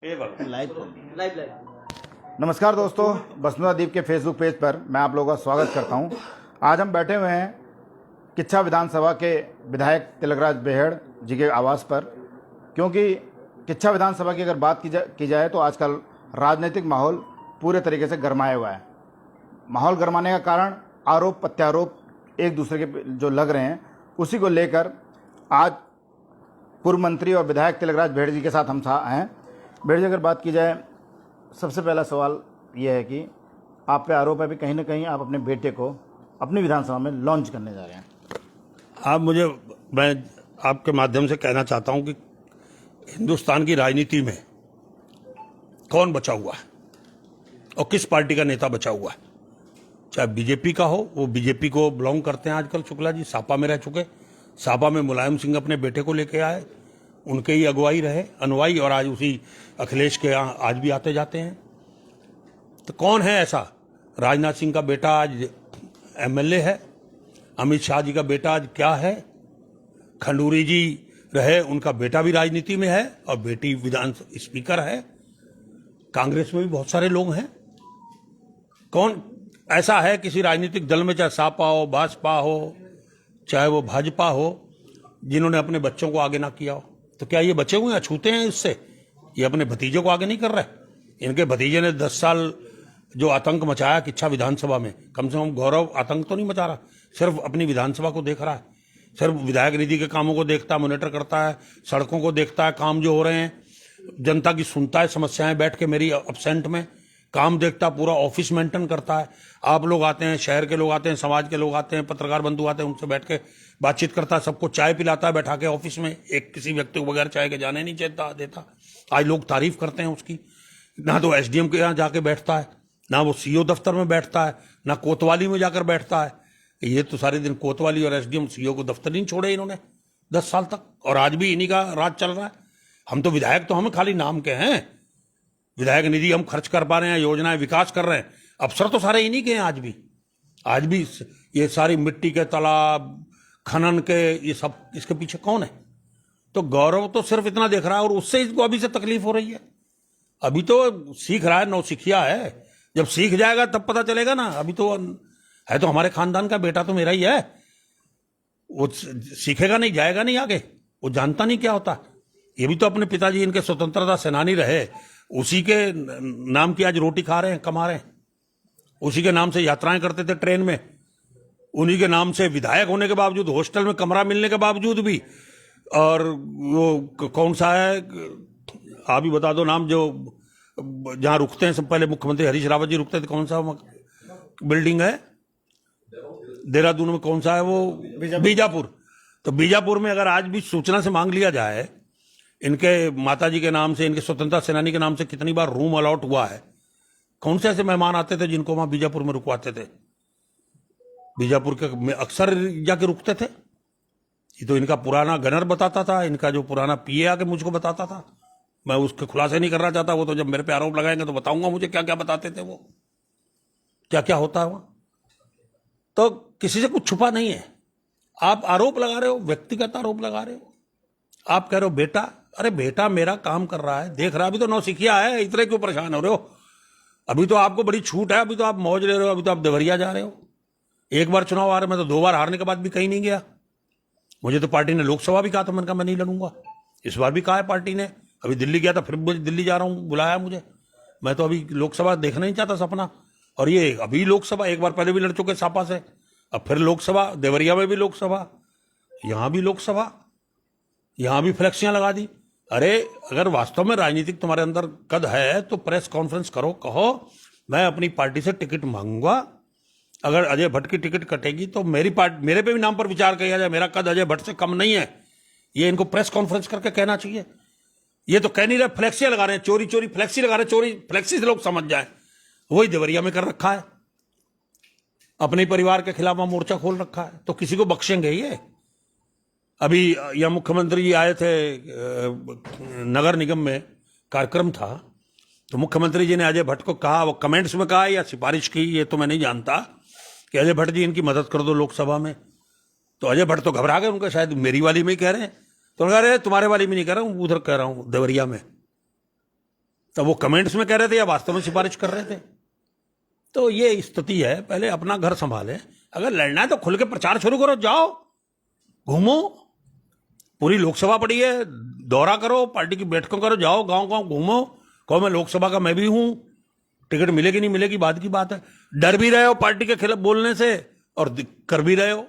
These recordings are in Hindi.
लाइव। नमस्कार दोस्तों, वसुंधरा दीप के फेसबुक पेज पर मैं आप लोगों का स्वागत करता हूं। आज हम बैठे हुए हैं किच्छा विधानसभा के विधायक तिलकराज बेहड़ जी के आवास पर, क्योंकि किच्छा विधानसभा की अगर बात की जाए तो आजकल राजनीतिक माहौल पूरे तरीके से गरमाया हुआ है। माहौल गरमाने का कारण आरोप प्रत्यारोप एक दूसरे के जो लग रहे हैं, उसी को लेकर आज पूर्व मंत्री और विधायक तिलकराज बेहड़ जी के साथ हम हैं। बेहड़ जी, अगर बात की जाए, सबसे पहला सवाल यह है कि आप पे आरोप है कि कहीं ना कहीं आप अपने बेटे को अपनी विधानसभा में लॉन्च करने जा रहे हैं। मैं आपके माध्यम से कहना चाहता हूं कि हिंदुस्तान की राजनीति में कौन बचा हुआ है और किस पार्टी का नेता बचा हुआ है। चाहे बीजेपी का हो, वो बीजेपी को बिलोंग करते हैं आजकल शुक्ला जी, सापा में रह चुके। सापा में मुलायम सिंह अपने बेटे को लेके आए, उनके ही अगुवाई रहे, अनुयायी, और आज उसी अखिलेश के यहाँ आज भी आते जाते हैं। तो कौन है ऐसा? राजनाथ सिंह का बेटा आज एमएलए है, अमित शाह जी का बेटा आज क्या है, खंडूरी जी रहे, उनका बेटा भी राजनीति में है और बेटी विधान स्पीकर है। कांग्रेस में भी बहुत सारे लोग हैं। कौन ऐसा है किसी राजनीतिक दल में, चाहे सापा हो, भाजपा हो, चाहे वो भाजपा हो, जिन्होंने अपने बच्चों को आगे ना किया हो? तो क्या ये बचे हुए अछूते हैं इससे? ये अपने भतीजे को आगे नहीं कर रहे? इनके भतीजे ने 10 साल जो आतंक मचाया किच्छा विधानसभा में, कम से कम गौरव आतंक तो नहीं मचा रहा, सिर्फ अपनी विधानसभा को देख रहा है, सिर्फ विधायक निधि के कामों को देखता है, मॉनिटर करता है, सड़कों को देखता है, काम जो हो रहे हैं, जनता की सुनता है, समस्याएं बैठ के मेरी अब्सेंट में काम देखता, पूरा ऑफिस मेंटेन करता है। आप लोग आते हैं, शहर के लोग आते हैं, समाज के लोग आते हैं, पत्रकार बंधु आते हैं, उनसे बैठ के बातचीत करता है, सबको चाय पिलाता है बैठा के ऑफिस में। एक किसी व्यक्ति को बगैर चाय के जाने नहीं देता। आज लोग तारीफ करते हैं उसकी। ना तो एसडीएम के यहाँ जाके बैठता है, ना वो सीओ दफ्तर में बैठता है, ना कोतवाली में जाकर बैठता है। ये तो सारे दिन कोतवाली और एसडीएम सीओ को दफ्तर नहीं छोड़े इन्होंने 10 साल तक, और आज भी इन्हीं का राज चल रहा है। हम तो विधायक तो हम खाली नाम के हैं, विधायक निधि हम खर्च कर पा रहे हैं, योजनाएं विकास कर रहे हैं, अफसर तो सारे इन्हीं के हैं। आज भी ये सारी मिट्टी के तालाब, खनन के, ये सब इसके पीछे कौन है? तो गौरव तो सिर्फ इतना देख रहा है, और उससे इसको अभी से तकलीफ हो रही है। अभी तो सीख रहा है, नौसिखिया है, जब सीख जाएगा तब पता चलेगा ना। अभी तो है तो हमारे खानदान का बेटा, तो मेरा ही है, वो सीखेगा नहीं, जाएगा नहीं आगे, वो जानता नहीं क्या होता। ये भी तो अपने पिताजी इनके स्वतंत्रता सेनानी रहे, उसी के नाम की आज रोटी खा रहे हैं, कमा रहे हैं, उसी के नाम से यात्राएं करते थे ट्रेन में, उन्हीं के नाम से विधायक होने के बावजूद, हॉस्टल में कमरा मिलने के बावजूद भी। और वो कौन सा है, आप ही बता दो नाम, जो जहां रुकते हैं सब, पहले मुख्यमंत्री हरीश रावत जी रुकते थे, कौन सा बिल्डिंग है देहरादून में, कौन सा है वो? बीजापुर। तो बीजापुर में अगर आज भी सूचना से मांग लिया जाए, इनके माताजी के नाम से, इनके स्वतंत्रता सेनानी के नाम से कितनी बार रूम अलॉट हुआ है। कौन से ऐसे मेहमान आते थे जिनको वहां बीजापुर में रुकवाते थे? बीजापुर के अक्सर जाके रुकते थे। ये तो इनका पुराना गनर बताता था, इनका जो पुराना पीए आके मुझको बताता था। मैं उसके खुलासे नहीं करना चाहता, वो तो जब मेरे पे आरोप लगाएंगे तो बताऊंगा मुझे क्या क्या बताते थे, वो क्या क्या होता है वहां। तो किसी से कुछ छुपा नहीं है। आप आरोप लगा रहे हो, व्यक्तिगत आरोप लगा रहे हो। आप कह रहे हो बेटा, अरे बेटा मेरा काम कर रहा है, देख रहा है, अभी तो नौसिखिया है, इतने क्यों परेशान हो रहे हो? अभी तो आपको बड़ी छूट है, अभी तो आप मौज ले रहे हो, अभी तो आप देवरिया जा रहे हो। एक बार चुनाव आ रहे, मैं तो 2 बार हारने के बाद भी कहीं नहीं गया। मुझे तो पार्टी ने लोकसभा भी कहा था, मैंने कहा मैं नहीं लड़ूंगा। इस बार भी कहा है पार्टी ने, अभी दिल्ली गया था, फिर दिल्ली जा रहा हूं, बुलाया मुझे। मैं तो अभी लोकसभा देखना नहीं चाहता सपना। और ये अभी लोकसभा, एक बार पहले भी लड़ चुके सापा से, अब फिर लोकसभा, देवरिया में भी लोकसभा, यहां भी लोकसभा, यहां भी फ्लेक्सियां लगा दी। अरे अगर वास्तव में राजनीतिक तुम्हारे अंदर कद है तो प्रेस कॉन्फ्रेंस करो, कहो मैं अपनी पार्टी से टिकट मांगूंगा, अगर अजय भट्ट की टिकट कटेगी तो मेरी पार्टी, मेरे पे भी नाम पर विचार किया जाए, मेरा कद अजय भट्ट से कम नहीं है। ये इनको प्रेस कॉन्फ्रेंस करके कहना चाहिए। ये तो कह नहीं रहे, फ्लेक्सियां लगा रहे हैं, चोरी चोरी फ्लेक्सी लगा रहे हैं, चोरी फ्लेक्सी से लोग समझ जाए। वही देवरिया में कर रखा है, अपने परिवार के खिलाफ मोर्चा खोल रखा है, तो किसी को बख्शेंगे ये? अभी यह मुख्यमंत्री जी आए थे, नगर निगम में कार्यक्रम था, तो मुख्यमंत्री जी ने अजय भट्ट को कहा, वो कमेंट्स में कहा या सिफारिश की, ये तो मैं नहीं जानता, कि अजय भट्ट जी इनकी मदद कर दो लोकसभा में। तो अजय भट्ट तो घबरा गए, उनका शायद मेरी वाली में ही कह रहे हैं, तो कह रहे तुम्हारे वाली में नहीं कह रहा हूं, उधर कह रहा हूं देवरिया में। तो वो कमेंट्स में कह रहे थे या वास्तव में सिफारिश कर रहे थे? तो ये स्थिति है। पहले अपना घर संभालें। अगर लड़ना है तो खुल के प्रचार शुरू करो, जाओ घूमो, पूरी लोकसभा पड़ी है, दौरा करो, पार्टी की बैठकों करो, जाओ गांव गांव घूमो, कहो मैं लोकसभा का मैं भी हूं, टिकट मिलेगी नहीं मिलेगी बाद की बात है। डर भी रहे हो पार्टी के खिलाफ बोलने से और कर भी रहे हो।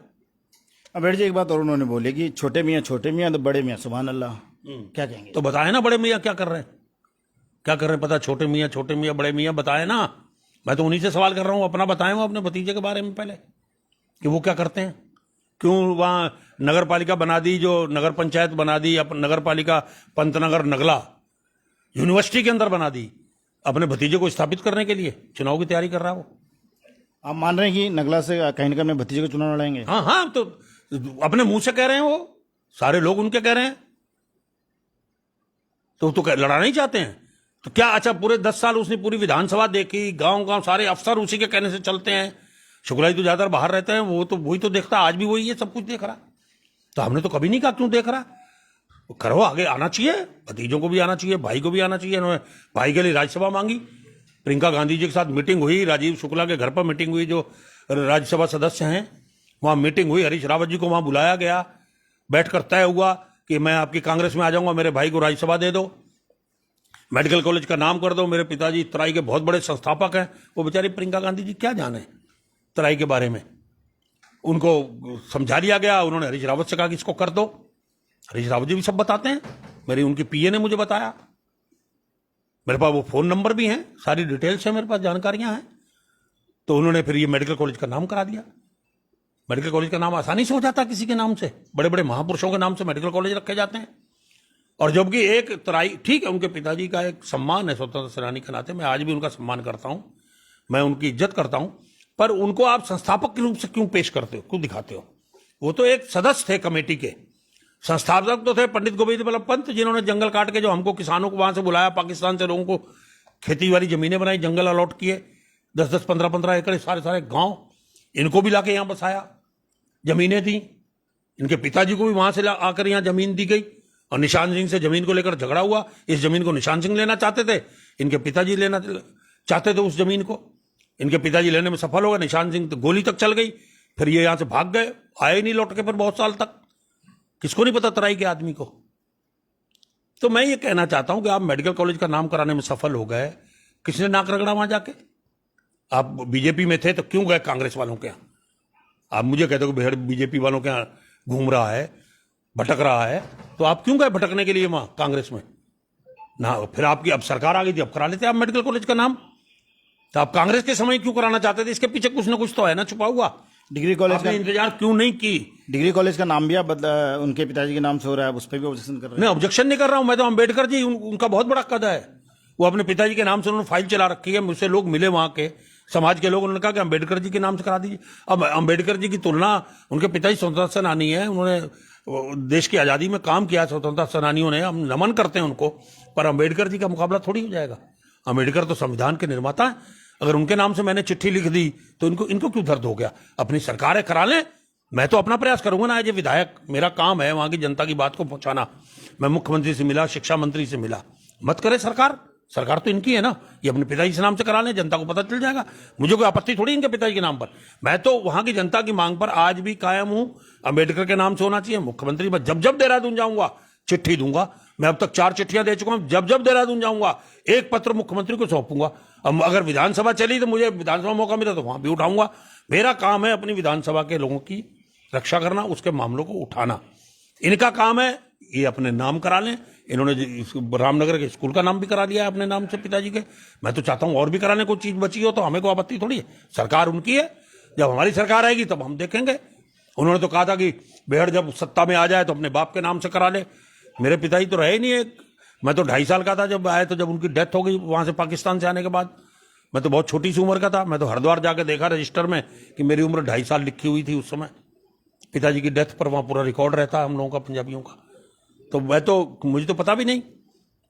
अम्बेडकर जी एक बात और उन्होंने बोली कि छोटे मियाँ तो बड़े मियाँ सुभान अल्लाह, क्या कहेंगे? तो बताए ना बड़े मियाँ क्या कर रहे हैं, क्या कर रहे हैं पता? छोटे मियाँ बड़े मियाँ बताए ना। मैं तो उन्हीं से सवाल कर रहा हूं, अपना बताए वो अपने भतीजे के बारे में पहले कि वो क्या करते हैं, क्यों वहां नगर पालिका बना दी, जो नगर पंचायत बना दी, नगर पालिका पंतनगर नगला यूनिवर्सिटी के अंदर बना दी अपने भतीजे को स्थापित करने के लिए। चुनाव की तैयारी कर रहा है वो। आप मान रहे हैं कि नगला से कहीं ना कहीं अपने भतीजे को चुनाव लड़ाएंगे? हाँ हाँ, तो अपने मुंह से कह रहे हैं, वो सारे लोग उनके कह रहे हैं, तो लड़ाना ही चाहते हैं। तो क्या अच्छा पूरे 10 साल उसने पूरी विधानसभा देखी, गांव गांव सारे अफसर उसी के कहने से चलते हैं। शुक्ला जी तो ज्यादातर बाहर रहते हैं, वो तो वही तो देखता, आज भी वही है, सब कुछ देख रहा। तो हमने तो कभी नहीं कहा क्यों देख रहा, करो, आगे आना चाहिए, भतीजों को भी आना चाहिए, भाई को भी आना चाहिए। इन्होंने भाई के लिए राज्यसभा मांगी, प्रियंका गांधी जी के साथ मीटिंग हुई, राजीव शुक्ला के घर पर मीटिंग हुई, जो राज्यसभा सदस्य हैं वहां मीटिंग हुई, हरीश रावत जी को वहां बुलाया गया, बैठकर तय हुआ कि मैं आपकी कांग्रेस में आ जाऊंगा, मेरे भाई को राज्यसभा दे दो, मेडिकल कॉलेज का नाम कर दो। मेरे पिताजी तराई के बहुत बड़े संस्थापक हैं, वो बेचारी प्रियंका गांधी जी क्या जाने तराई के बारे में, उनको समझा दिया गया। उन्होंने हरीश रावत से कहा कि इसको कर दो। हरीश रावत जी भी सब बताते हैं, मेरी उनकी पीए ने मुझे बताया, मेरे पास वो फोन नंबर भी हैं, सारी डिटेल्स है मेरे पास, जानकारियां हैं। तो उन्होंने फिर ये मेडिकल कॉलेज का नाम करा दिया। मेडिकल कॉलेज का नाम आसानी से हो जाता किसी के नाम से, बड़े बड़े महापुरुषों के नाम से मेडिकल कॉलेज रखे जाते हैं। और जबकि एक तराई, ठीक है उनके पिताजी का एक सम्मान है स्वतंत्रता सेनानी के नाते, मैं आज भी उनका सम्मान करता हूं, मैं उनकी इज्जत करता हूं, पर उनको आप संस्थापक के रूप से क्यों पेश करते हो, क्यों दिखाते हो? वो तो एक सदस्य थे कमेटी के, संस्थापक तो थे पंडित गोविंद बल्लभ पंत, जिन्होंने जंगल काट के जो हमको किसानों को वहां से बुलाया, पाकिस्तान से लोगों को खेती वाली जमीनें बनाई, जंगल अलॉट किए, 10-10, 15-15 एकड़ सारे गांव, इनको भी लाके यहां बसाया, जमीनें दी। इनके पिताजी को भी वहां से आकर यहां जमीन दी गई, और निशान सिंह से जमीन को लेकर झगड़ा हुआ। इस जमीन को निशान सिंह लेना चाहते थे, इनके पिताजी लेना चाहते थे उस जमीन को, इनके पिताजी लेने में सफल हो गए, निशान सिंह तो गोली तक चल गई, फिर ये यहां से भाग गए, आए नहीं लौट के फिर बहुत साल तक, किसको नहीं पता तराई के आदमी को। तो मैं ये कहना चाहता हूं कि आप मेडिकल कॉलेज का नाम कराने में सफल हो गए, किसने नाक रगड़ा वहां जाके? आप बीजेपी में थे तो क्यों गए कांग्रेस वालों के यहां? आप मुझे कहते हो कि बेहद बीजेपी वालों के यहां घूम रहा है, भटक रहा है, तो आप क्यों गए भटकने के लिए वहां कांग्रेस में ना? फिर आपकी अब सरकार आ गई थी, अब करा लेते आप मेडिकल कॉलेज का नाम। तो आप कांग्रेस के समय क्यों कराना चाहते थे? इसके पीछे कुछ ना कुछ तो है ना छुपा हुआ। डिग्री कॉलेज का इंतजार क्यों नहीं की? डिग्री कॉलेज का नाम भी आप उनके पिताजी के नाम से हो रहा है, उस पर भी ऑब्जेक्शन कर रहे हैं? मैं ऑब्जेक्शन नहीं कर रहा हूं, मैं तो अम्बेडकर जी उनका बहुत बड़ा कद है, वो अपने पिताजी के नाम से उन्होंने फाइल चला रखी है। मुझसे लोग मिले वहां के समाज के लोग, उन्होंने कहा कि अम्बेडकर जी के नाम से करा दीजिए। अब अम्बेडकर जी की तुलना, उनके पिताजी स्वतंत्रता सेनानी है, उन्होंने देश की आजादी में काम किया, स्वतंत्रता सेनानियों ने, हम नमन करते हैं उनको, पर अम्बेडकर जी का मुकाबला थोड़ी हो जाएगा। अम्बेडकर तो संविधान के निर्माता है, अगर उनके नाम से मैंने चिट्ठी लिख दी तो इनको क्यों दर्द हो गया? अपनी सरकार है, करा लें, मैं तो अपना प्रयास करूंगा ना, एज ए विधायक मेरा काम है वहां की जनता की बात को पहुंचाना। मैं मुख्यमंत्री से मिला, शिक्षा मंत्री से मिला, मत करे सरकार तो इनकी है ना, ये अपने पिताजी के नाम से करा लें, जनता को पता चल जाएगा, मुझे कोई आपत्ति थोड़ी इनके पिताजी के नाम पर। मैं तो वहां की जनता की मांग पर आज भी कायम हूं, अम्बेडकर के नाम से होना चाहिए। मुख्यमंत्री मैं जब देहरादून जाऊंगा चिट्ठी दूंगा, मैं अब तक 4 चिट्ठियां दे चुका हूं, जब देहरादून जाऊंगा एक पत्र मुख्यमंत्री को सौंपूंगा। अब अगर विधानसभा चली तो मुझे विधानसभा मौका मिला तो वहां भी उठाऊंगा। मेरा काम है अपनी विधानसभा के लोगों की रक्षा करना, उसके मामलों को उठाना। इनका काम है ये अपने नाम करा लें। इन्होंने रामनगर के स्कूल का नाम भी करा दिया है अपने नाम से पिताजी के। मैं तो चाहता हूं और भी कराने को चीज बची हो तो हमें कोई आपत्ति थोड़ी है, सरकार उनकी है, जब हमारी सरकार आएगी तब हम देखेंगे। उन्होंने तो कहा था कि बेहड़ जब सत्ता में आ जाए तो अपने बाप के नाम से करा ले। मेरे पिताजी तो रहे नहीं है, मैं तो 2.5 साल का था जब आए, तो जब उनकी डेथ हो गई वहां से पाकिस्तान से आने के बाद, मैं तो बहुत छोटी सी उम्र का था। मैं तो हरिद्वार जाकर देखा रजिस्टर में कि मेरी उम्र 2.5 साल लिखी हुई थी उस समय। पिताजी की डेथ पर वहां पूरा रिकॉर्ड रहता है हम लोगों का, पंजाबियों का। तो मुझे तो पता भी नहीं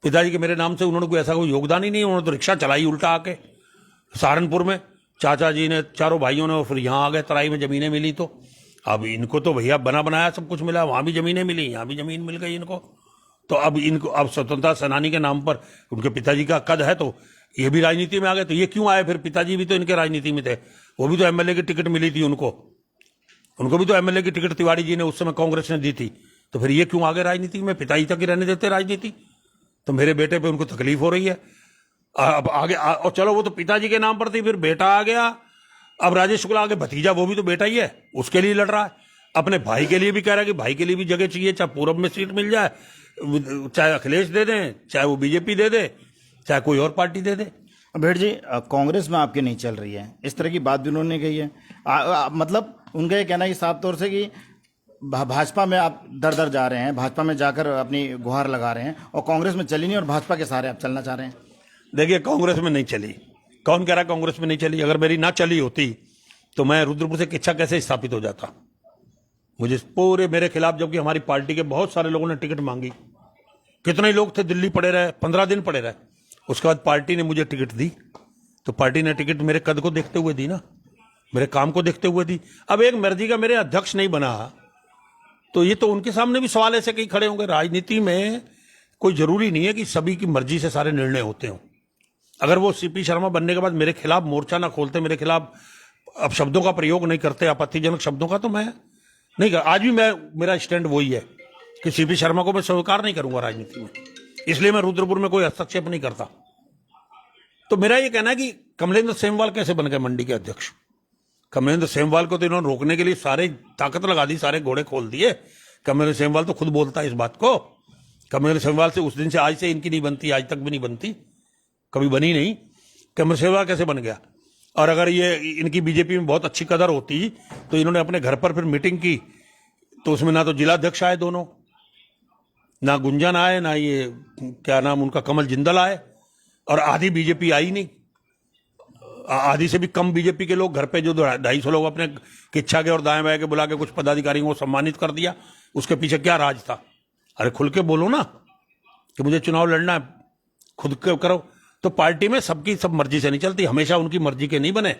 पिताजी के मेरे नाम से उन्होंने कोई ऐसा कोई योगदान ही नहीं। उन्होंने तो रिक्शा चलाई उल्टा आके सहारनपुर में, चाचा जी ने, चारों भाइयों ने, फिर यहाँ आ गए, तराई में जमीनें मिली। तो अब इनको तो भैया बना बनाया सब कुछ मिला, वहां भी जमीनें मिली, यहाँ भी जमीन मिल गई इनको। तो अब इनको अब स्वतंत्रता सेनानी के नाम पर उनके पिताजी का कद है, तो ये भी राजनीति में आ गए। तो ये क्यों आए फिर? पिताजी भी तो इनके राजनीति में थे, वो भी तो एमएलए की टिकट मिली थी उनको भी तो एमएलए की टिकट तिवारी जी ने उस समय कांग्रेस ने दी थी। तो फिर ये क्यों आगे राजनीति में? पिताजी तक ही रहने देते राजनीति। तो मेरे बेटे पे उनको तकलीफ हो रही है। अब आगे और चलो, वो तो पिताजी के नाम पर थी, फिर बेटा आ गया, अब राजेश शुक्ला आगे भतीजा, वो भी तो बेटा ही है, उसके लिए लड़ रहा है। अपने भाई के लिए भी कह रहा है कि भाई के लिए भी जगह चाहिए, चाहे पूरब में सीट मिल जाए, चाहे अखिलेश दे दें, चाहे वो बीजेपी दे दे, चाहे कोई और पार्टी दे दे। भेड़ जी, कांग्रेस में आपकी नहीं चल रही है, इस तरह की बात भी उन्होंने कही है। मतलब उनका ये कहना है कि साफ तौर से कि भाजपा में आप दर दर जा रहे हैं, भाजपा में जाकर अपनी गुहार लगा रहे हैं, और कांग्रेस में चली नहीं और भाजपा के सहारे आप चलना चाह रहे हैं। देखिए, कांग्रेस में नहीं चली, कौन कह रहा है कांग्रेस में नहीं चली? अगर मेरी ना चली होती तो मैं रुद्रपुर से किच्छा कैसे स्थापित हो जाता? मुझे पूरे मेरे खिलाफ, जबकि हमारी पार्टी के बहुत सारे लोगों ने टिकट मांगी, कितने लोग थे दिल्ली पड़े रहे, 15 दिन पड़े रहे, उसके बाद पार्टी ने मुझे टिकट दी। तो पार्टी ने टिकट मेरे कद को देखते हुए दी ना, मेरे काम को देखते हुए दी। अब एक मर्जी का मेरे अध्यक्ष नहीं बना, तो ये तो उनके सामने भी सवाल ऐसे कहीं खड़े होंगे। राजनीति में कोई जरूरी नहीं है कि सभी की मर्जी से सारे निर्णय होते हों। अगर वो सीपी शर्मा बनने के बाद मेरे खिलाफ मोर्चा ना खोलते, मेरे खिलाफ अब शब्दों का प्रयोग नहीं करते, आपत्तिजनक शब्दों का, तो मैं नहीं कर। आज भी मेरा स्टैंड वही है कि सीपी शर्मा को मैं स्वीकार नहीं करूंगा राजनीति में, इसलिए मैं रुद्रपुर में कोई हस्तक्षेप नहीं करता। तो मेरा ये कहना है कि कमलेंद्र सेमवाल कैसे बन गए मंडी के अध्यक्ष? कमलेंद्र सेमवाल को तो इन्होंने रोकने के लिए सारे ताकत लगा दी, सारे घोड़े खोल दिए। कमलेंद्र सेमवाल तो खुद बोलता है इस बात को। कमलेंद्र सेमवाल से उस दिन से आज से इनकी नहीं बनती, आज तक भी नहीं बनती, कभी बनी नहीं। कमलेंद्र सेमवाल कैसे बन गया? और अगर ये इनकी बीजेपी में बहुत अच्छी कदर होती तो इन्होंने अपने घर पर फिर मीटिंग की, तो उसमें ना तो जिलाध्यक्ष आए दोनों, ना गुंजन आए, ना ये क्या नाम उनका कमल जिंदल आए, और आधी बीजेपी आई नहीं। आधी से भी कम बीजेपी के लोग घर पे, जो 250 लोग अपने किच्छा के और दाएं बाएं के बुला के कुछ पदाधिकारियों को सम्मानित कर दिया, उसके पीछे क्या राज था? अरे खुल के बोलो ना कि मुझे चुनाव लड़ना है, खुद के करो। तो पार्टी में सबकी सब मर्जी से नहीं चलती, हमेशा उनकी मर्जी के नहीं बने।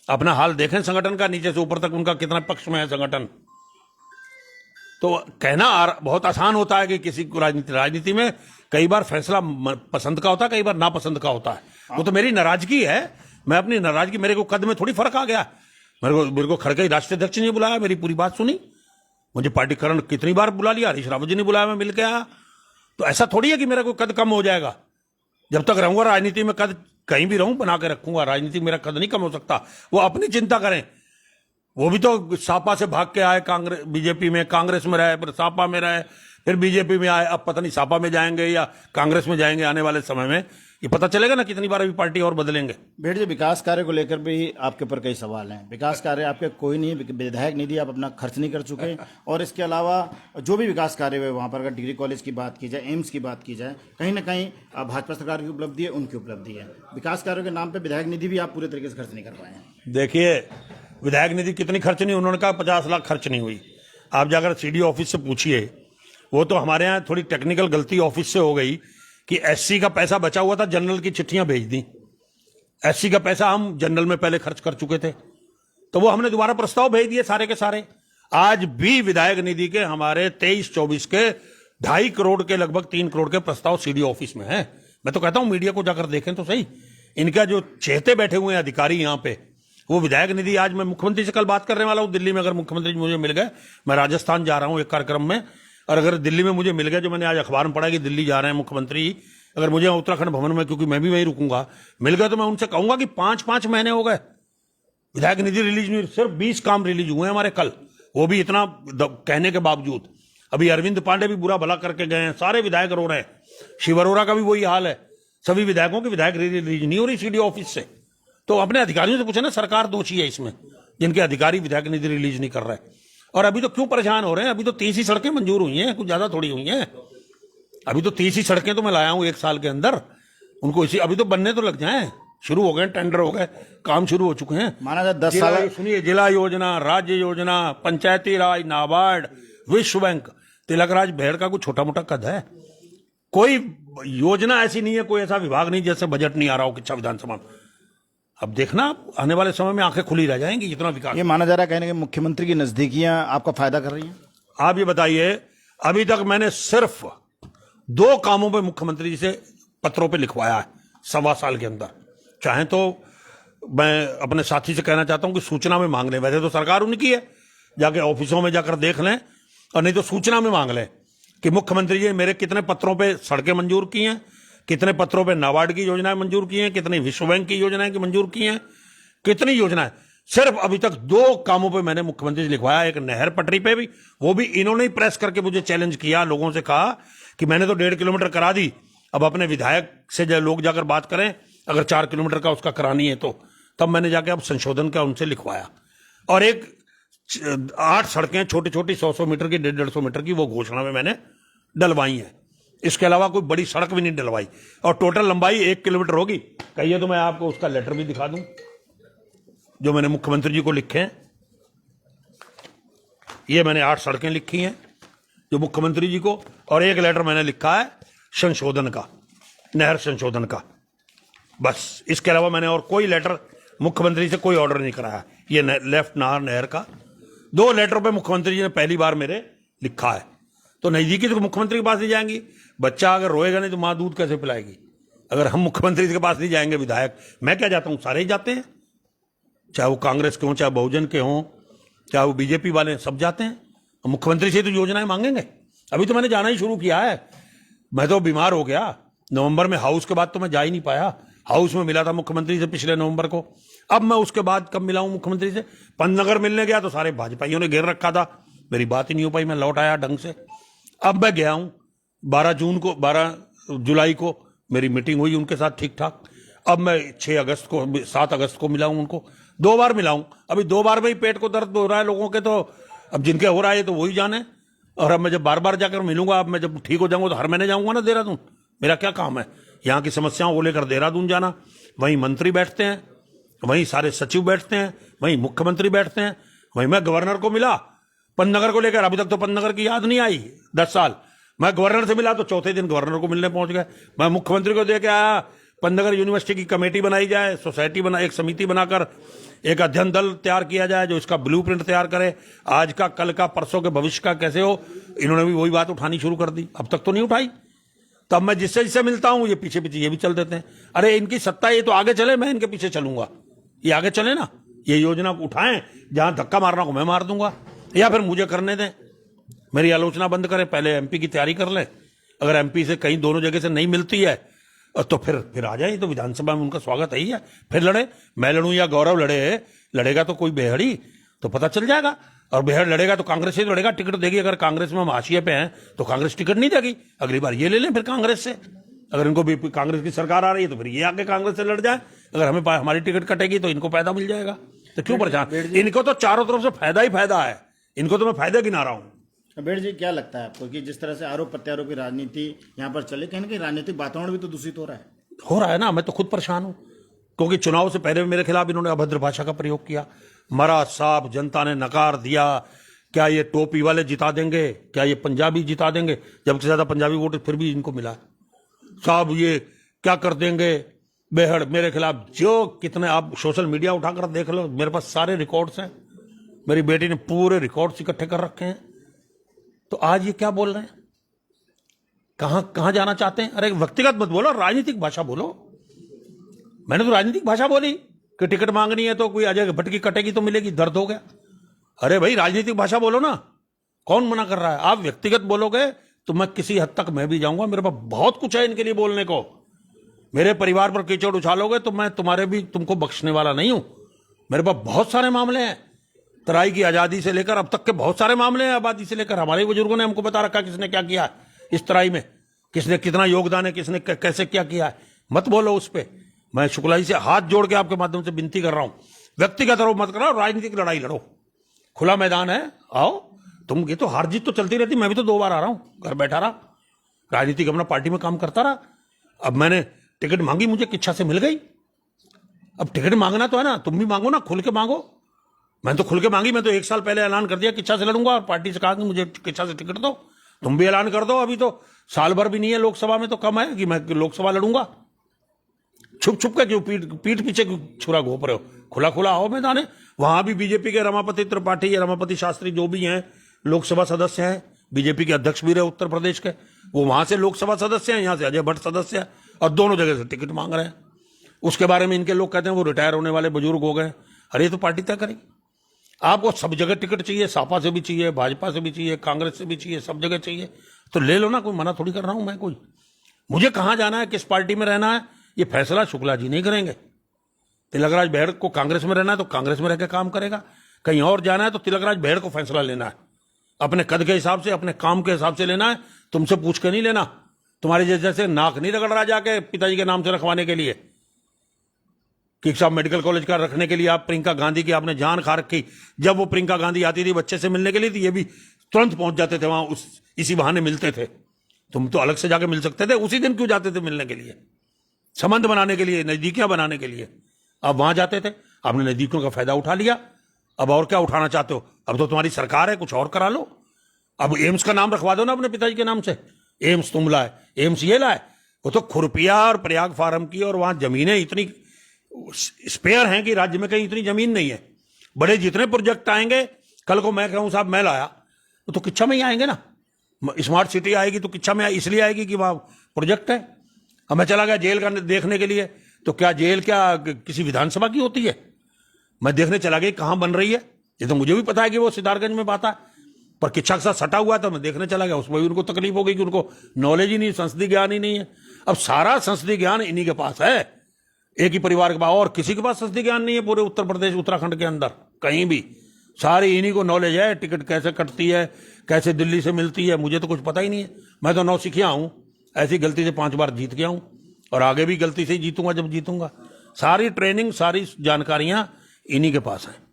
अपना हाल देखें संगठन का, नीचे से ऊपर तक उनका कितना पक्ष में है संगठन। तो कहना बहुत आसान होता है कि किसी को राजनीति में कई बार फैसला पसंद का होता है, कई बार नापसंद का होता है। वो तो मेरी नाराजगी है, मैं अपनी नाराजगी, मेरे को कद में थोड़ी फर्क आ गया। मेरे को खड़के राष्ट्रीय अध्यक्ष ने बुलाया, मेरी पूरी बात सुनी, मुझे पार्टीकरण कितनी बार बुला लिया, हरीश रावत जी ने बुलाया, मैं मिल के आया। तो ऐसा थोड़ी है कि मेरा कोई कद कम हो जाएगा। जब तक रहूंगा राजनीति में, कद कहीं भी रहूं बना के रखूंगा, राजनीति में मेरा कद नहीं कम हो सकता। वो अपनी चिंता करें, वो भी तो सापा से भाग के आए, कांग्रेस बीजेपी में, कांग्रेस में रहे, फिर सापा में रहे, फिर बीजेपी में आए, अब पता नहीं सापा में जाएंगे या कांग्रेस में जाएंगे आने वाले समय में, ये पता चलेगा ना कितनी बार अभी पार्टी और बदलेंगे। भेड़ जी, विकास कार्य को लेकर भी आपके ऊपर कई सवाल हैं। विकास कार्य आपके कोई नहीं, विधायक निधि आप अपना खर्च नहीं कर चुके, और इसके अलावा जो भी विकास कार्य हुए वहाँ पर, अगर डिग्री कॉलेज की बात की जाए, एम्स की बात की जाए, कहीं ना कहीं भाजपा सरकार की उपलब्धि है, उनकी उपलब्धि है। विकास कार्यों के नाम पर विधायक निधि भी आप पूरे तरीके से खर्च नहीं कर पाए हैं। देखिए, विधायक निधि कितनी खर्च नहीं, उन्होंने कहा 50 लाख खर्च नहीं हुई। आप जाकर सीडी ऑफिस से पूछिए, वो तो हमारे यहाँ थोड़ी टेक्निकल गलती ऑफिस से हो गई कि एससी का पैसा बचा हुआ था, जनरल की चिट्ठियां भेज दी। एससी का पैसा हम जनरल में पहले खर्च कर चुके थे, तो वो हमने दोबारा प्रस्ताव भेज दिए सारे के सारे। आज भी विधायक निधि के हमारे 23-24 के 2.5 करोड़ के लगभग 3 करोड़ के प्रस्ताव सीडी ऑफिस में है। मैं तो कहता हूं मीडिया को जाकर देखें तो सही, इनका जो चेहते बैठे हुए हैं अधिकारी यहाँ पे, वो विधायक निधि, आज मैं मुख्यमंत्री से कल बात करने वाला हूं दिल्ली में, अगर मुख्यमंत्री मुझे मिल गए, मैं राजस्थान जा रहा हूं एक कार्यक्रम में, और अगर दिल्ली में मुझे मिल गया, जो मैंने आज अखबार में पढ़ा कि दिल्ली जा रहे हैं मुख्यमंत्री, अगर मुझे उत्तराखंड भवन में, क्योंकि मैं भी वहीं रुकूंगा, मिल गया, तो मैं उनसे कहूंगा कि 5-5 महीने हो गए विधायक निधि रिलीज नहीं, सिर्फ 20 काम रिलीज हुए हैं हमारे कल, वो भी इतना कहने के बावजूद। अभी अरविंद पांडे भी बुरा भला करके गए हैं, सारे विधायक रो रहे हैं, शिव अरोड़ा का भी वही हाल है, सभी विधायकों की विधायक रिलीज नहीं हो रही सीडी ऑफिस से। तो अपने अधिकारियों से पूछे ना, सरकार दोषी है इसमें, जिनके अधिकारी विधायक निधि रिलीज नहीं कर रहे। और अभी तो क्यों परेशान हो रहे हैं? अभी तो 30 ही सड़कें मंजूर हुई हैं, कुछ ज्यादा थोड़ी हुई हैं। अभी तो 30 ही सड़कें तो मैं लाया हूं 1 साल के अंदर, उनको इसी अभी तो बनने तो लग जाएं, शुरू हो गए, टेंडर हो गए, काम शुरू हो चुके हैं। माना जाए 10 साल, सुनिए, जिला योजना, राज्य योजना, पंचायती राज, नाबार्ड, विश्व बैंक, तिलकराज भेड़ का कुछ छोटा मोटा कद है? कोई योजना ऐसी नहीं है, कोई ऐसा विभाग नहीं जैसे बजट नहीं आ रहा हो किच्छा विधानसभा में। अब देखना, आने वाले समय में आंखें खुली रह जाएंगी, इतना विकास। ये माना जा रहा है कहने के मुख्यमंत्री की नजदीकियां आपका फायदा कर रही हैं। आप ये बताइए, अभी तक मैंने सिर्फ 2 कामों पे मुख्यमंत्री जी से पत्रों पे लिखवाया है 1.25 साल के अंदर। चाहे तो मैं अपने साथी से कहना चाहता हूं कि सूचना में मांग लें, वैसे तो सरकार उनकी है, जाके ऑफिसों में जाकर देख लें, और नहीं तो सूचना में मांग लें कि मुख्यमंत्री जी ने मेरे कितने पत्रों पे सड़कें मंजूर की हैं, कितने पत्रों पे नाबार्ड की योजनाएं मंजूर की हैं, कितनी विश्व बैंक की योजनाएं की मंजूर की हैं, कितनी योजनाएं। सिर्फ अभी तक 2 कामों पे मैंने मुख्यमंत्री से लिखवाया, एक नहर पटरी पे भी, वो भी इन्होंने ही प्रेस करके मुझे चैलेंज किया, लोगों से कहा कि मैंने तो 1.5 किलोमीटर करा दी, अब अपने विधायक से जो लोग जाकर बात करें, अगर 4 किलोमीटर का उसका करानी है तो तब मैंने जाके अब संशोधन का उनसे लिखवाया। और एक 8 सड़कें छोटी छोटी 100-100 मीटर की, 150-150 मीटर की, वो घोषणा में मैंने डलवाई है। इसके अलावा कोई बड़ी सड़क भी नहीं डलवाई, और टोटल लंबाई 1 किलोमीटर होगी। कहिए तो मैं आपको उसका लेटर भी दिखा दूं जो मैंने मुख्यमंत्री जी को लिखे हैं। ये मैंने 8 सड़कें लिखी हैं जो मुख्यमंत्री जी को, और एक लेटर मैंने लिखा है संशोधन का, नहर संशोधन का, बस। इसके अलावा मैंने और कोई लेटर मुख्यमंत्री से कोई ऑर्डर नहीं कराया। ये लेफ्ट नाहर नहर का 2 लेटर पे मुख्यमंत्री जी ने पहली बार मेरे लिखा है। तो नजदीकी तो मुख्यमंत्री के पास नहीं जाएंगी, बच्चा अगर रोएगा नहीं तो मां दूध कैसे पिलाएगी। अगर हम मुख्यमंत्री के पास नहीं जाएंगे विधायक, मैं क्या जाता हूं, सारे ही जाते हैं, चाहे वो कांग्रेस के हों, चाहे बहुजन के हों, चाहे वो बीजेपी वाले, सब जाते हैं। मुख्यमंत्री से तो योजनाएं मांगेंगे। अभी तो मैंने जाना ही शुरू किया है, मैं तो बीमार हो गया नवंबर में, हाउस के बाद तो मैं जा ही नहीं पाया। हाउस में मिला था मुख्यमंत्री से पिछले नवंबर को, अब मैं उसके बाद कब मिला हूं मुख्यमंत्री से, पंतनगर मिलने गया तो सारे भाजपाइयों ने घेर रखा था, मेरी बात ही नहीं हो पाई, मैं लौट आया ढंग से। अब मैं गया हूं 12 जुलाई को मेरी मीटिंग हुई उनके साथ ठीक ठाक। अब मैं 7 अगस्त को मिला हूं उनको, 2 बार मिला हूं। अभी 2 बार में ही पेट को दर्द हो रहा है लोगों के, तो अब जिनके हो रहा है तो वही जाने। और अब मैं जब बार बार जाकर मिलूंगा, अब मैं जब ठीक हो जाऊंगा तो हर महीने जाऊंगा ना देहरादून। मेरा क्या काम है यहाँ की समस्याओं को लेकर देहरादून जाना। वहीं मंत्री बैठते हैं, वहीं सारे सचिव बैठते हैं, वहीं मुख्यमंत्री बैठते हैं, वहीं मैं गवर्नर को मिला पंतनगर को लेकर। अभी तक तो पंतनगर की याद नहीं आई 10 साल। मैं गवर्नर से मिला तो चौथे दिन गवर्नर को मिलने पहुंच गए। मैं मुख्यमंत्री को दे के आया, पंतनगर यूनिवर्सिटी की कमेटी बनाई जाए, सोसाइटी बना, एक समिति बनाकर एक अध्ययन दल तैयार किया जाए जो इसका ब्लूप्रिंट तैयार करे, आज का, कल का, परसों के भविष्य का कैसे हो। इन्होंने भी वही बात उठानी शुरू कर दी, अब तक तो नहीं उठाई। तब मैं जिससे जिससे मिलता हूं ये पीछे पीछे ये भी चल देते हैं। अरे इनकी सत्ता, ये तो आगे चले, मैं इनके पीछे चलूंगा, ये आगे चले ना, ये योजना उठाएं, जहां धक्का मारना को मैं मार दूंगा, या फिर मुझे करने दें, मेरी आलोचना बंद करें, पहले एमपी की तैयारी कर लें। अगर एमपी से कहीं दोनों जगह से नहीं मिलती है तो फिर आ जाए, तो विधानसभा में उनका स्वागत है ही है। फिर लड़े, मैं लड़ूं या गौरव लड़ेगा तो कोई बेहड़ी तो पता चल जाएगा। और बेहड़ लड़ेगा तो कांग्रेस से लड़ेगा, टिकट देगी। अगर कांग्रेस में हम हाशिए पे हैं तो कांग्रेस टिकट नहीं देगी, अगली बार ये ले लें फिर कांग्रेस से। अगर इनको भी कांग्रेस की सरकार आ रही है तो फिर ये आके कांग्रेस से लड़ जाए। अगर हमें हमारी टिकट कटेगी तो इनको फायदा मिल जाएगा, तो क्यों परेशान। इनको तो चारों तरफ से फायदा ही फायदा है, इनको तो मैं फायदा गिना रहा हूं। बेड़ जी, क्या लगता है आपको कि जिस तरह से आरोप प्रत्यारोप की राजनीति यहाँ पर चले, कहीं ना कहीं राजनीतिक वातावरण भी तो दूषित हो रहा है ना। मैं तो खुद परेशान हूं, क्योंकि चुनाव से पहले मेरे खिलाफ इन्होंने अभद्र भाषा का प्रयोग किया, मरा साफ, जनता ने नकार दिया। क्या ये टोपी वाले जिता देंगे, क्या ये पंजाबी जिता देंगे, जबकि ज्यादा पंजाबी वोट फिर भी इनको मिला साहब, ये क्या कर देंगे। बेहड़ मेरे खिलाफ जो कितने, आप सोशल मीडिया उठाकर देख लो, मेरे पास सारे रिकॉर्ड्स हैं, मेरी बेटी ने पूरे रिकॉर्ड्स इकट्ठे कर रखे हैं। तो आज ये क्या बोल रहे हैं, कहां जाना चाहते हैं। अरे व्यक्तिगत मत बोलो, राजनीतिक भाषा बोलो। मैंने तो राजनीतिक भाषा बोली कि टिकट मांगनी है तो कोई अजय भट्ट की कटेगी तो मिलेगी, दर्द हो गया। अरे भाई राजनीतिक भाषा बोलो ना, कौन मना कर रहा है। आप व्यक्तिगत बोलोगे तो मैं किसी हद तक मैं भी जाऊंगा, मेरे पास बहुत कुछ है इनके लिए बोलने को। मेरे परिवार पर कीचड़ उछालोगे तो मैं तुमको बख्शने वाला नहीं हूं। मेरे पास बहुत सारे मामले हैं, तराई की आजादी से लेकर अब तक के बहुत सारे मामले हैं, आबादी से लेकर। हमारे बुजुर्गों ने हमको बता रखा किसने क्या किया इस तराई में, किसने कितना योगदान है, किसने कैसे क्या किया है। मत बोलो उस पर। मैं शुक्ला जी से हाथ जोड़ के आपके माध्यम से विनती कर रहा हूं, व्यक्तिगत आरोप मत करो, राजनीतिक लड़ाई लड़ो, खुला मैदान है, आओ। तुम ये तो हार जीत तो चलती रहती, मैं भी तो 2 बार आ रहा हूं, घर बैठा रहा, राजनीतिक अपना पार्टी में काम करता रहा। अब मैंने टिकट मांगी, मुझे किच्छा से मिल गई। अब टिकट मांगना तो है ना, तुम भी मांगो ना, खुल के मांगो। मैं तो खुल के मांगी, मैं तो 1 साल पहले ऐलान कर दिया किच्छा से लड़ूंगा, और पार्टी से कहा कि मुझे किच्छा से टिकट दो। तुम भी ऐलान कर दो, अभी तो साल भर भी नहीं है लोकसभा में, तो कम है कि मैं लोकसभा लड़ूंगा। छुप छुप के क्यों पीठ पीछे छुरा घोप रहे हो, खुला खुला आओ मैदान है। वहां भी बीजेपी के रमापति त्रिपाठी या रमापति शास्त्री जो भी हैं लोकसभा सदस्य हैं, बीजेपी के अध्यक्ष भी रहे उत्तर प्रदेश के, वो वहां से लोकसभा सदस्य हैं, यहां से अजय भट्ट सदस्य है, और दोनों जगह से टिकट मांग रहे हैं। उसके बारे में इनके लोग कहते हैं वो रिटायर होने वाले बुजुर्ग हो गए। अरे ये तो पार्टी तय करेगी। आपको सब जगह टिकट चाहिए, सपा से भी चाहिए, भाजपा से भी चाहिए, कांग्रेस से भी चाहिए, सब जगह चाहिए, तो ले लो ना, कोई मना थोड़ी कर रहा हूं मैं। कोई मुझे कहां जाना है, किस पार्टी में रहना है, ये फैसला शुक्ला जी नहीं करेंगे। तिलकराज बेहड़ को कांग्रेस में रहना है तो कांग्रेस में रहकर काम करेगा, कहीं और जाना है तो तिलकराज बेहड़ को फैसला लेना है, अपने कद के हिसाब से, अपने काम के हिसाब से लेना है, तुमसे पूछ के नहीं लेना। तुम्हारे जैसे नाक नहीं रगड़ रहा जाके पिताजी के नाम से रखवाने के लिए कि साहब मेडिकल कॉलेज का रखने के लिए आप प्रियंका गांधी की आपने जान खा रखी। जब वो प्रियंका गांधी आती थी बच्चे से मिलने के लिए, तो ये भी तुरंत पहुंच जाते थे वहां, इसी बहाने मिलते थे। तुम तो अलग से जाके मिल सकते थे, उसी दिन क्यों जाते थे मिलने के लिए, संबंध बनाने के लिए, नजदीकियां बनाने के लिए। अब वहां जाते थे, आपने नजदीकियों का फायदा उठा लिया, अब और क्या उठाना चाहते हो? अब तो तुम्हारी सरकार है, कुछ और करा लो। अब एम्स का नाम रखवा दो ना अपने पिताजी के नाम से। एम्स तुम लाए, एम्स ये लाए, वो तो खुरपिया और प्रयाग फार्म की, और वहां जमीनें इतनी स्पेयर हैं कि राज्य में कहीं इतनी जमीन नहीं है। बड़े जितने प्रोजेक्ट आएंगे, कल को मैं कहूं साहब मैं लाया, तो किच्छा में ही आएंगे ना। स्मार्ट सिटी आएगी तो किच्छा में इसलिए आएगी कि वहां प्रोजेक्ट है। अब मैं चला गया जेल का देखने के लिए, तो क्या जेल क्या किसी विधानसभा की होती है? मैं देखने चला गया कहां बन रही है, ये तो मुझे भी पता है कि वो सितारगंज में बात है, पर किच्छा के साथ सटा हुआ था, मैं देखने चला गया। उसमें भी उनको तकलीफ हो गई कि उनको नॉलेज ही नहीं, संसदीय ज्ञान ही नहीं है। अब सारा संसदीय ज्ञान इन्हीं के पास है, एक ही परिवार के पास, और किसी के पास संसदीय ज्ञान नहीं है पूरे उत्तर प्रदेश उत्तराखंड के अंदर कहीं भी। सारी इन्हीं को नॉलेज है, टिकट कैसे कटती है, कैसे दिल्ली से मिलती है, मुझे तो कुछ पता ही नहीं है। मैं तो नौसिखिया हूं, ऐसी गलती से 5 बार जीत गया हूं, और आगे भी गलती से ही जीतूंगा जब जीतूंगा। सारी ट्रेनिंग, सारी जानकारियां इन्हीं के पास हैं।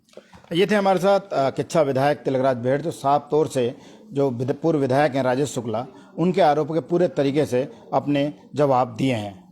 ये थे हमारे साथ किच्छा विधायक तिलकराज बेहड़, जो साफ तौर से जो पूर्व विधायक हैं राजेश शुक्ला, उनके आरोपों के पूरे तरीके से अपने जवाब दिए हैं।